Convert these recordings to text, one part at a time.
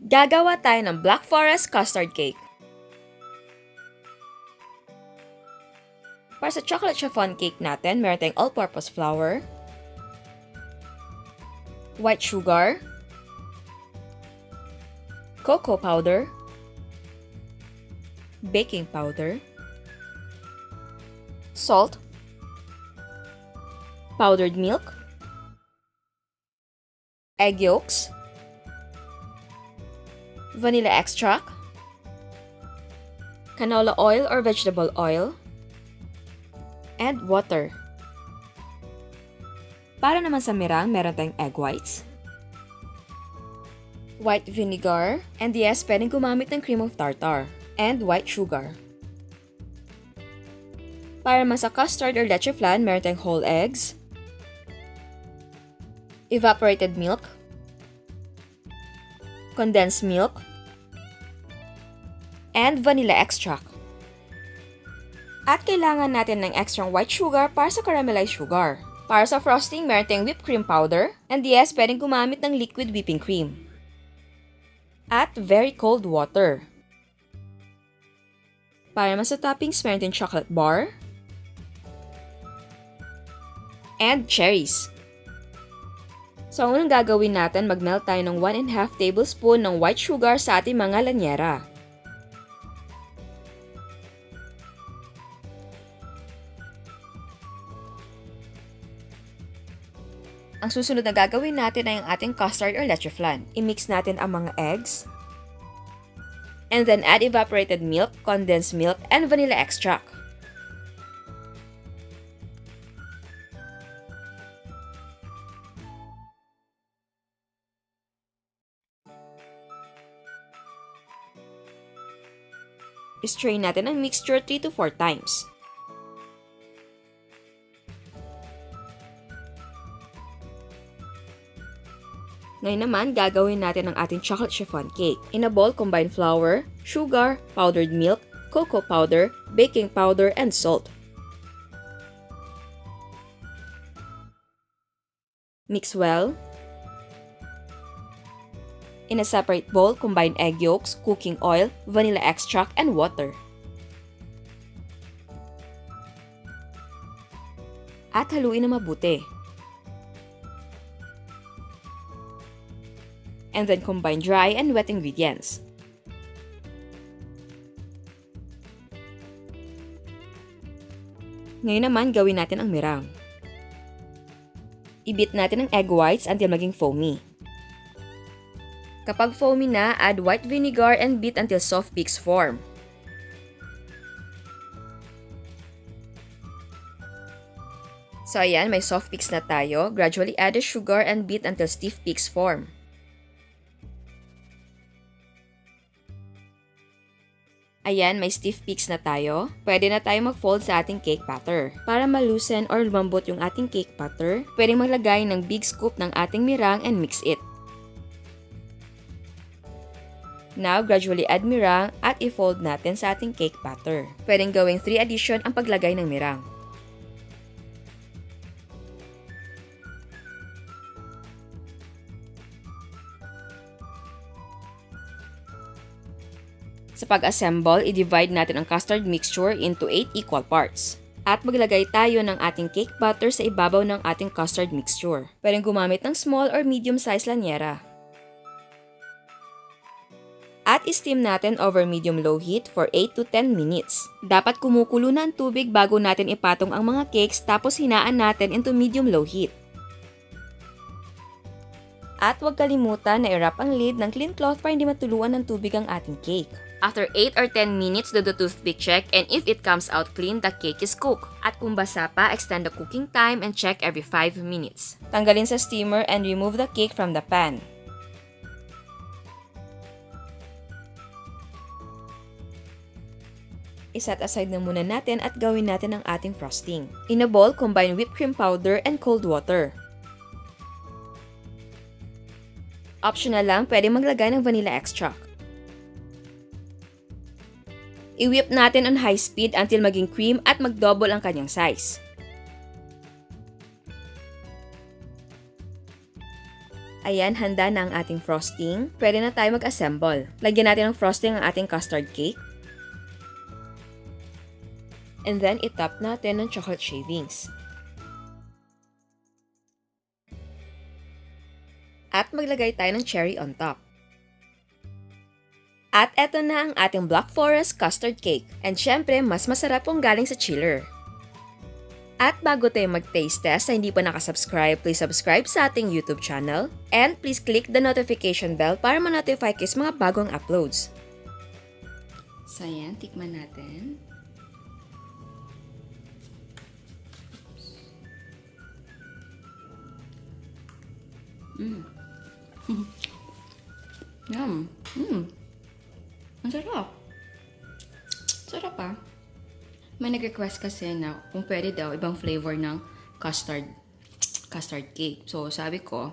Gagawa tayo ng Black Forest Custard Cake. Para sa chocolate chiffon cake natin, meron tayong all-purpose flour, white sugar, cocoa powder, baking powder, salt, powdered milk, egg yolks, vanilla extract, canola oil or vegetable oil, and water. Para naman sa meringue, meron tayong egg whites, white vinegar, and yes, pwedeng gumamit ng cream of tartar, and white sugar. Para naman sa custard or leche flan, meron tayong whole eggs, evaporated milk, condensed milk, and vanilla extract. At kailangan natin ng extra white sugar para sa caramelized sugar. Para sa frosting, meron tayong whipped cream powder, and yes, pwedeng gumamit ng liquid whipping cream. At very cold water. Para naman sa toppings, meron tayong chocolate bar, and cherries. So, ang unang gagawin natin, mag-melt tayo ng 1½ tablespoon ng white sugar sa ating mga llanera. Ang susunod na gagawin natin ay ang ating custard or leche flan. I-mix natin ang mga eggs, and then add evaporated milk, condensed milk, and vanilla extract. I-strain natin ang mixture 3 to 4 times. Ngayon naman, gagawin natin ang ating chocolate chiffon cake. In a bowl, combine flour, sugar, powdered milk, cocoa powder, baking powder, and salt. Mix well. In a separate bowl, combine egg yolks, cooking oil, vanilla extract, and water. At haluin na mabuti. And then combine dry and wet ingredients. Ngayon naman, gawin natin ang meringue. I-beat natin ang egg whites until maging foamy. Kapag foamy na, add white vinegar and beat until soft peaks form. So ayan, may soft peaks na tayo. Gradually add the sugar and beat until stiff peaks form. Ayan, may stiff peaks na tayo. Pwede na tayo mag-fold sa ating cake batter. Para malusen or lumambot yung ating cake batter, pwede maglagay ng big scoop ng ating meringue and mix it. Now, gradually add meringue at i-fold natin sa ating cake batter. Pwedeng gawing 3 addition ang paglagay ng meringue. Sa pag-assemble, i-divide natin ang custard mixture into 8 equal parts. At maglagay tayo ng ating cake batter sa ibabaw ng ating custard mixture. Pwedeng gumamit ng small or medium-sized llanera. At i-steam natin over medium-low heat for 8 to 10 minutes. Dapat kumukulo na ang tubig bago natin ipatong ang mga cakes tapos hinaan natin into medium-low heat. At huwag kalimutan na i-wrap ang lid ng clean cloth para hindi matuluan ng tubig ang ating cake. After 8 or 10 minutes, do the toothpick check, and if it comes out clean, the cake is cooked. At kung basa pa, extend the cooking time and check every 5 minutes. Tanggalin sa steamer and remove the cake from the pan. I-set aside na muna natin at gawin natin ang ating frosting. In a bowl, combine whipped cream powder and cold water. Optional lang, pwede maglagay ng vanilla extract. I-whip natin on high speed until maging cream at mag-double ang kanyang size. Ayan, handa na ang ating frosting. Pwede na tayo mag-assemble. Lagyan natin ng frosting ang ating custard cake. And then, itap natin ng chocolate shavings. At maglagay tayo ng cherry on top. At eto na ang ating Black Forest Custard Cake. And syempre, mas masarap kung galing sa chiller. At bago tayo mag-taste test na hindi pa nakasubscribe, please subscribe sa ating YouTube channel. And please click the notification bell para ma-notify kayo sa mga bagong uploads. So ayan, tikman natin. Yum. Ang sarap. Sarap ah. May nag-request kasi na kung pwede daw ibang flavor ng custard cake. So sabi ko,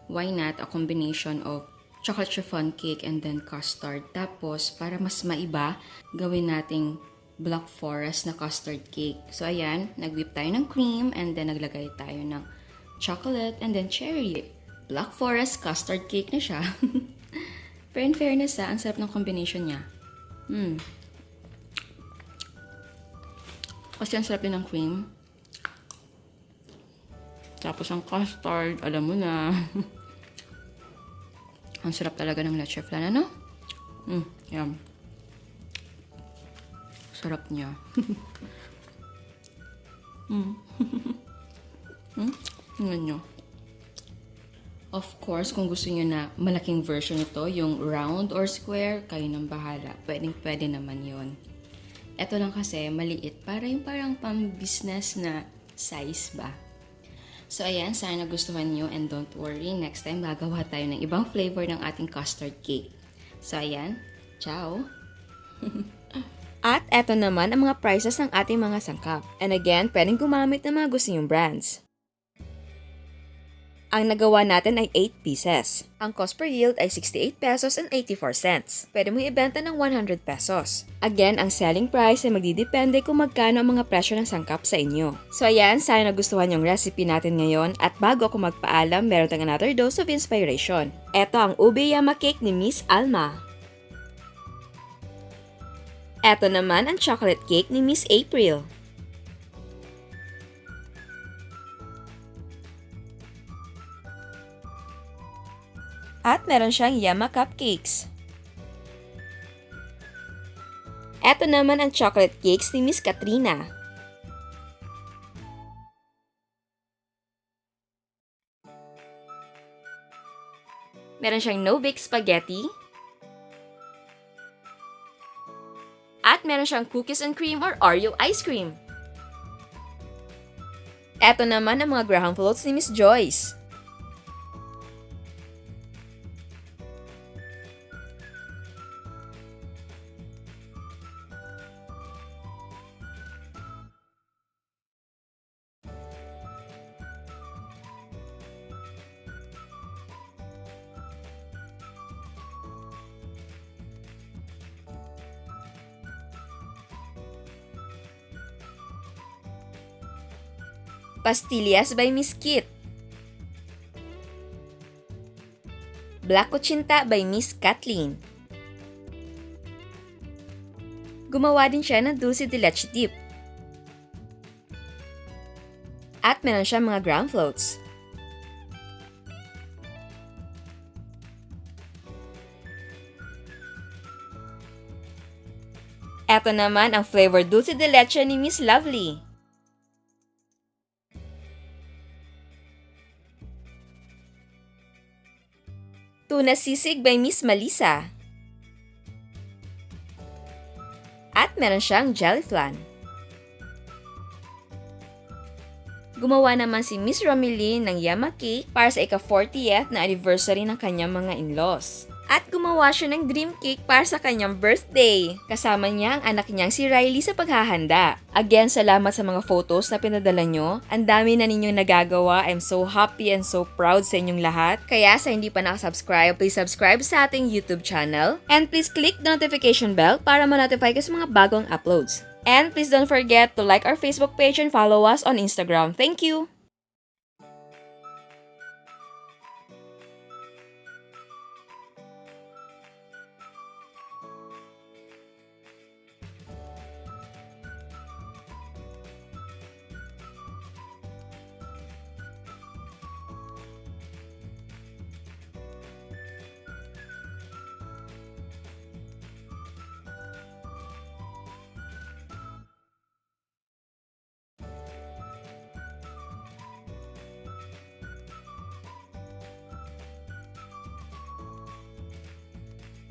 why not a combination of chocolate chiffon cake and then custard. Tapos para mas maiba, gawin nating Black Forest na custard cake. So ayan, nag-whip tayo ng cream and then naglagay tayo ng chocolate and then cherry. Black Forest Custard Cake na siya. Pero in fairness ang sarap ng combination niya. Kasi ang sarap din ng cream. Tapos ang custard, alam mo na. Ang sarap talaga ng Leche Flan, ano? Yum. Sarap niya. Tingnan nyo. Of course, kung gusto nyo na malaking version ito, yung round or square, kayo nang bahala. Pwede naman yon. Ito lang kasi, maliit. Parang pang-business na size ba? So, ayan. Sana nagustuhan nyo. And don't worry, next time gagawa tayo ng ibang flavor ng ating custard cake. So, ayan. Ciao! At eto naman ang mga prices ng ating mga sangkap. And again, pwedeng gumamit ng mga gusto nyong brands. Ang nagawa natin ay 8 pieces. Ang cost per yield ay 68 pesos and 84 cents. Pwede mo ibenta ng 100 pesos. Again, ang selling price ay magdidepende kung magkano ang mga presyo ng sangkap sa inyo. So ayan, sana nagustuhan yung recipe natin ngayon at bago ako magpaalam, meron tayong another dose of inspiration. Ito ang ube yama cake ni Miss Alma. Ito naman ang chocolate cake ni Miss April. At meron siyang Yama Cupcakes. Ito naman ang chocolate cakes ni Miss Katrina. Meron siyang no-bake spaghetti. At meron siyang cookies and cream or Oreo ice cream. Ito naman ang mga graham floats ni Miss Joyce. Pastillas by Miss Kit. Black Kuchinta by Miss Kathleen. Gumawa din siya ng dulce de leche dip. At meron siya mga graham floats. Ito naman ang flavored dulce de leche ni Miss Lovely. Tuna sisig by Miss Malissa. At meron siyang jelly flan. Gumawa naman si Miss Romilly ng Yama Cake para sa ika-40th na anniversary ng kanyang mga in-laws. At gumawa siya ng dream cake para sa kanyang birthday. Kasama niya ang anak niyang si Riley sa paghahanda. Again, salamat sa mga photos na pinadala nyo. Ang dami na ninyong nagagawa. I'm so happy and so proud sa inyong lahat. Kaya sa hindi pa nakasubscribe, please subscribe sa ating YouTube channel. And please click the notification bell para ma-notify ka sa mga bagong uploads. And please don't forget to like our Facebook page and follow us on Instagram. Thank you!